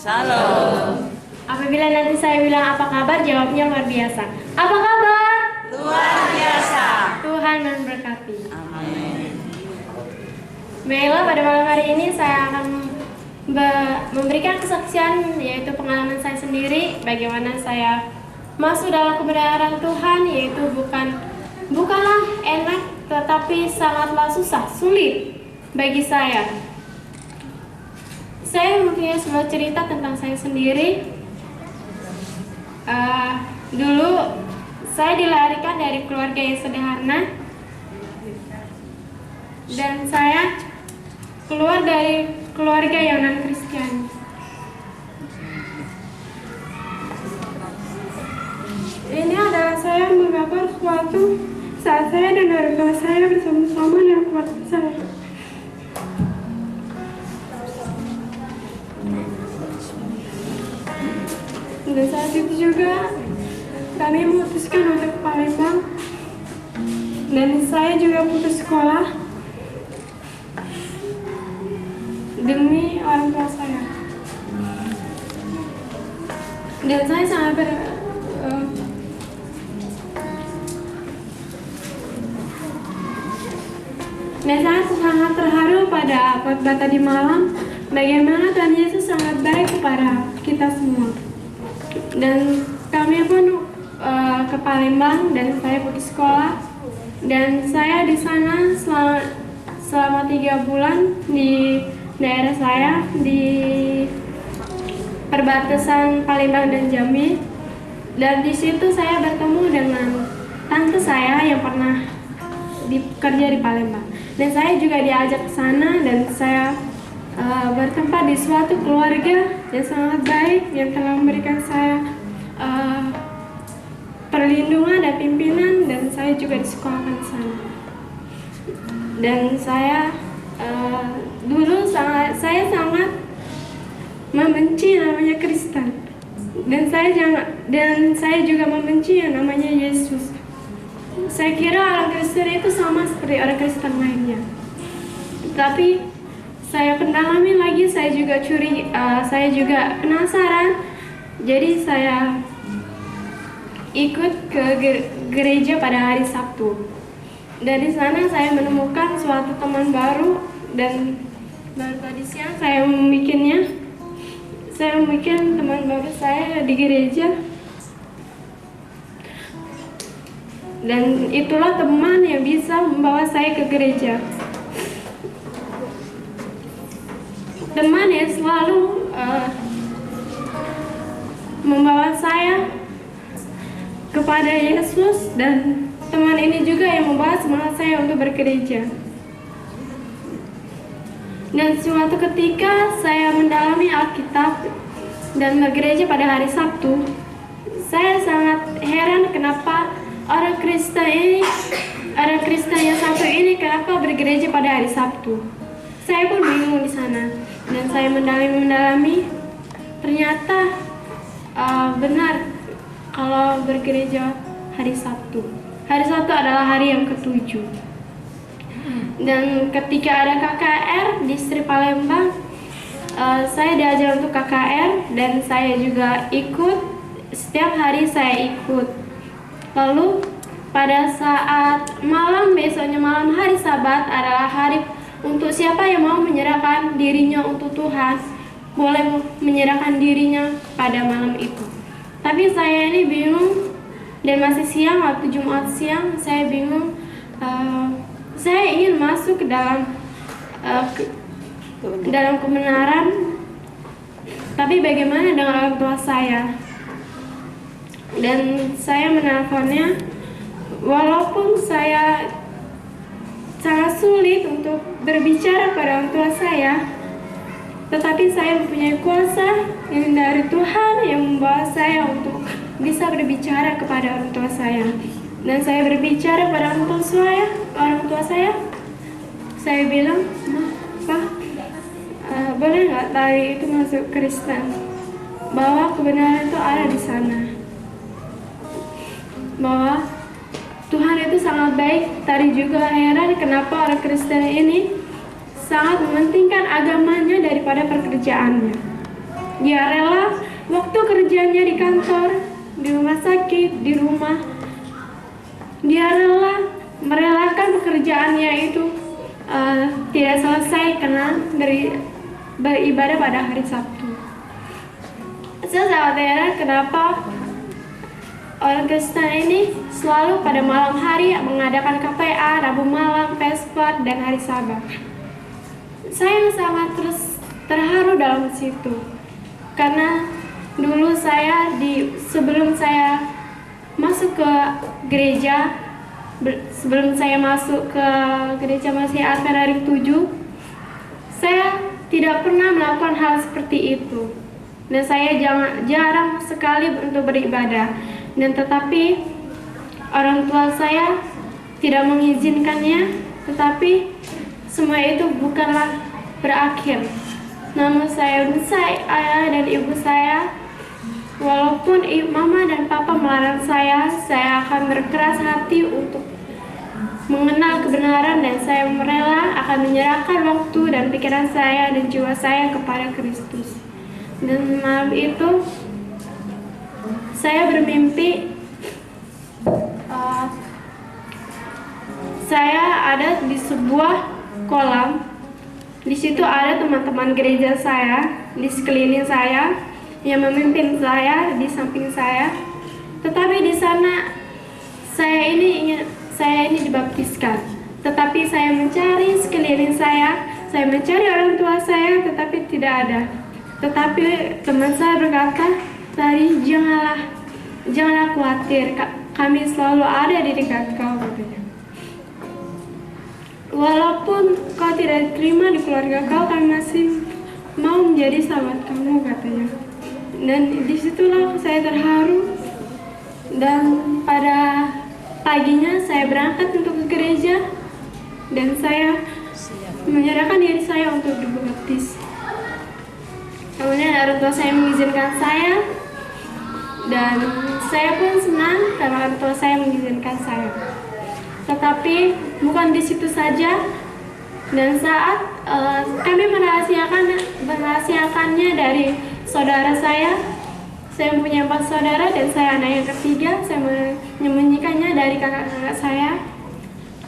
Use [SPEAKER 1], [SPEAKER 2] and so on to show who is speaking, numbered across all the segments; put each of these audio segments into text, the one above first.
[SPEAKER 1] Shalom.
[SPEAKER 2] Apabila nanti saya bilang apa kabar, jawabnya luar biasa. Apa kabar?
[SPEAKER 1] Luar biasa.
[SPEAKER 2] Tuhan memberkati.
[SPEAKER 1] Amin.
[SPEAKER 2] Baiklah, pada malam hari ini saya akan memberikan kesaksian, yaitu pengalaman saya sendiri, bagaimana saya masuk dalam kebenaran Tuhan, yaitu bukanlah enak, tetapi sangatlah susah, sulit bagi saya. Saya mempunyai sebuah cerita tentang saya sendiri. Dulu saya dilarikan dari keluarga yang sederhana, dan saya keluar dari keluarga yang non-Kristen. Ini adalah saya menggambar sesuatu saat saya dan orang tua saya bersama-sama dengan keluarga saya. Dan saat itu juga kami memutuskan untuk ke Palembang, dan saya juga putus sekolah demi orang tua saya. Dan saya sangat sangat terharu pada khotbah tadi malam, bagaimana Tuhan Yesus sangat baik kepada kita semua. Dan kami pun ke Palembang, dan saya putus sekolah, dan saya di sana selama 3 bulan di daerah saya di perbatasan Palembang dan Jambi. Dan di situ saya bertemu dengan tante saya yang pernah bekerja di Palembang, dan saya juga diajak ke sana, dan saya bertempat di suatu keluarga yang sangat baik yang telah memberikan saya perlindungan dan pimpinan, dan saya juga disekolahkan di sana. Dan saya dulu saya sangat membenci namanya Kristen, dan saya juga membenci yang namanya Yesus. Saya kira orang Kristen itu sama seperti orang Kristen lainnya, tapi saya pendalami lagi, saya juga penasaran. Jadi saya ikut ke gereja pada hari Sabtu. Dari sana saya menemukan suatu teman baru, dan baru tadi siang saya membuat teman baru saya di gereja. Dan itulah teman yang bisa membawa saya ke gereja. Teman yang selalu membawa saya kepada Yesus, dan teman ini juga yang membawa semangat saya untuk bergereja. Dan suatu ketika saya mendalami Alkitab dan bergereja pada hari Sabtu, saya sangat heran kenapa orang Kristen yang satu ini kenapa bergereja pada hari Sabtu. Saya pun bingung di sana, dan saya mendalami. Ternyata benar kalau bergereja hari Sabtu. Hari Sabtu adalah hari yang ke-7. Dan ketika ada KKR di Distrik Palembang, saya diajar untuk KKR, dan saya juga ikut. Setiap hari saya ikut. Lalu pada saat besoknya malam hari Sabat adalah hari untuk siapa yang mau menyerahkan dirinya untuk Tuhan, boleh menyerahkan dirinya pada malam itu. Tapi saya ini bingung, dan masih siang, waktu Jumat siang, saya bingung. Saya ingin masuk ke dalam kebenaran, tapi bagaimana dengan orang tua saya? Dan saya menelponnya, walaupun saya sangat sulit untuk berbicara pada orang tua saya, tetapi saya mempunyai kuasa yang dari Tuhan yang membawa saya untuk bisa berbicara kepada orang tua saya. Dan saya berbicara pada orang tua saya. Saya bilang, Pak, boleh nggak tadi itu masuk Kristen? Bahwa kebenaran itu ada di sana. Bahwa Tuhan itu sangat baik. Tadi juga heran kenapa orang Kristen ini sangat mementingkan agamanya daripada pekerjaannya. Dia rela waktu kerjanya di kantor, di rumah sakit, di rumah. Dia merelakan pekerjaannya itu tidak selesai karena dari beribadah pada hari Sabtu. Saya sangat heran kenapa orang Kristen ini selalu pada malam hari mengadakan KPA, Rabu malam, Vesper, dan hari Sabat. Saya sangat terharu dalam situ. Karena dulu sebelum saya masuk ke gereja, sebelum saya masuk ke gereja Masih Advent hari 7, saya tidak pernah melakukan hal seperti itu. Dan saya jarang sekali untuk beribadah. Dan tetapi orang tua saya tidak mengizinkannya, tetapi semua itu bukanlah berakhir. Namun saya ayah dan ibu saya, walaupun mama dan papa melarang saya akan berkeras hati untuk mengenal kebenaran, dan saya rela akan menyerahkan waktu dan pikiran saya dan jiwa saya kepada Kristus. Dan malam itu saya bermimpi saya ada di sebuah kolam. Di situ ada teman-teman gereja saya di sekeliling saya yang memimpin saya di samping saya. Tetapi di sana saya ini dibaptiskan. Tetapi saya mencari sekeliling saya mencari orang tua saya, tetapi tidak ada. Tetapi teman saya berkata, "Tari, janganlah khawatir, kami selalu ada di dekat kau," katanya. "Walaupun kau tidak terima di keluarga kau, kami masih mau menjadi sahabat kamu," katanya. Dan disitulah saya terharu. Dan pada paginya saya berangkat untuk ke gereja, dan saya menyerahkan diri saya untuk dibaptis. Kemudian orang tua saya mengizinkan saya, dan saya pun senang karena orang tua saya mengizinkan saya. Tetapi bukan di situ saja. Dan saat kami merahasiakannya dari saudara saya punya 4 saudara dan saya anak yang ketiga. Saya menyembunyikannya dari kakak-kakak saya.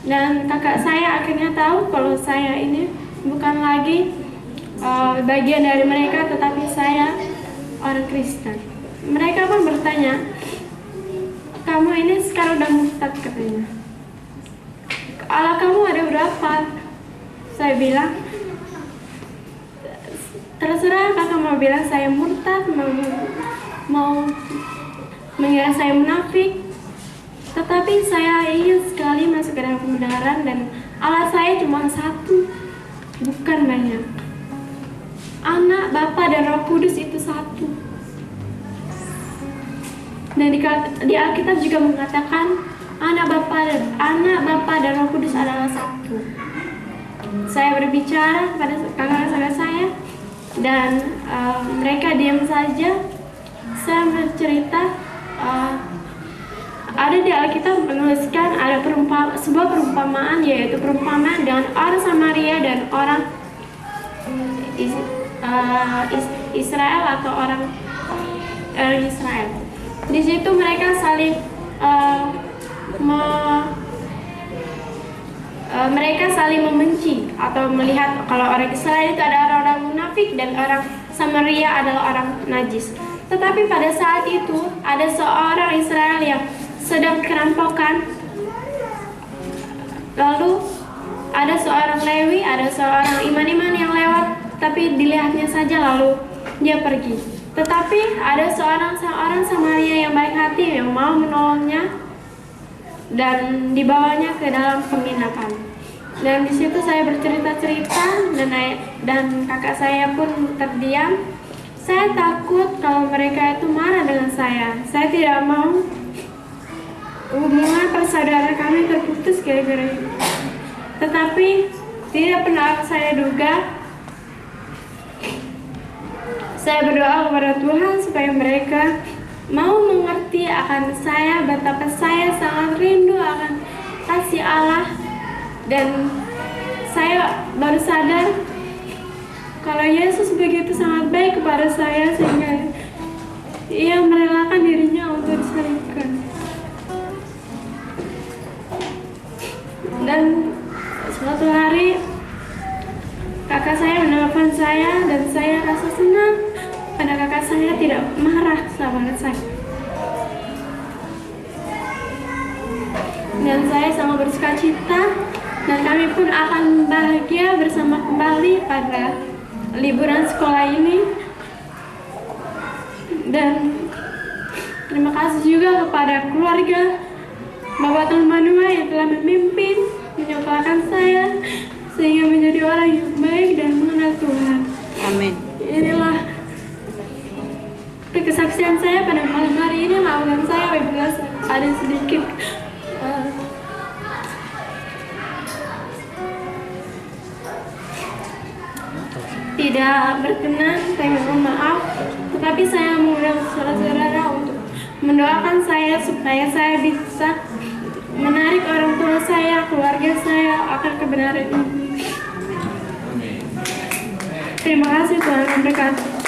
[SPEAKER 2] Dan kakak saya akhirnya tahu kalau saya ini bukan lagi bagian dari mereka, tetapi saya orang Kristen. Mereka pun bertanya, "Kamu ini sekarang udah murtad," katanya. "Allah kamu ada berapa?" Saya bilang, "Terserah kakak mau bilang saya murtad, mau mengira saya munafik, tetapi saya ingin sekali masuk ke dalam kebenaran, dan Allah saya cuma satu, bukan banyak. Anak, Bapa, dan Roh Kudus itu satu." Dan di Alkitab juga mengatakan anak, Bapa, dan Roh Kudus adalah satu. Saya berbicara kepada kakak-kakak saya, dan mereka diam saja. Saya bercerita, ada di Alkitab menuliskan ada sebuah perumpamaan, yaitu perumpamaan dengan orang Samaria dan orang Israel atau orang Israel. Di situ mereka saling membenci atau melihat kalau orang Israel itu ada orang munafik dan orang Samaria adalah orang najis. Tetapi pada saat itu ada seorang Israel yang sedang kerampokan. Lalu ada seorang Lewi, ada seorang iman-iman yang lewat, tapi dilihatnya saja lalu dia pergi. Tetapi ada seorang Samaria yang baik hati yang mau menolongnya dan dibawanya ke dalam penginapan. Dan di situ saya bercerita-cerita, dan kakak saya pun terdiam. Saya takut kalau mereka itu marah dengan saya. Saya tidak mau hubungan persaudaraan kami terputus gara-gara itu. Tetapi tidak pernah saya duga. Saya berdoa kepada Tuhan supaya mereka mau mengerti akan saya, betapa saya sangat rindu akan kasih Allah. Dan saya baru sadar kalau Yesus begitu sangat baik kepada saya sehingga Ia merelakan dirinya untuk disalibkan. Dan suatu hari kakak saya menelpon saya dan saya rasa senang karena kakak saya tidak marah sama saya. Dan saya sangat bersuka cita dan kami pun akan bahagia bersama kembali pada liburan sekolah ini. Dan terima kasih juga kepada keluarga Bapak Tuan Manua yang telah memimpin, menyekolahkan saya sehingga menjadi orang yang baik dan mengenal Tuhan.
[SPEAKER 1] Amin.
[SPEAKER 2] Inilah kesaksian saya pada malam hari ini. Maafkan saya apabila ada sedikit tidak berkenan. Saya mohon maaf, tetapi saya mengundang saudara-saudara untuk mendoakan saya supaya saya bisa menarik orang tua saya, keluarga saya akan kebenaran ini. Terima kasih Tuhan memberkati.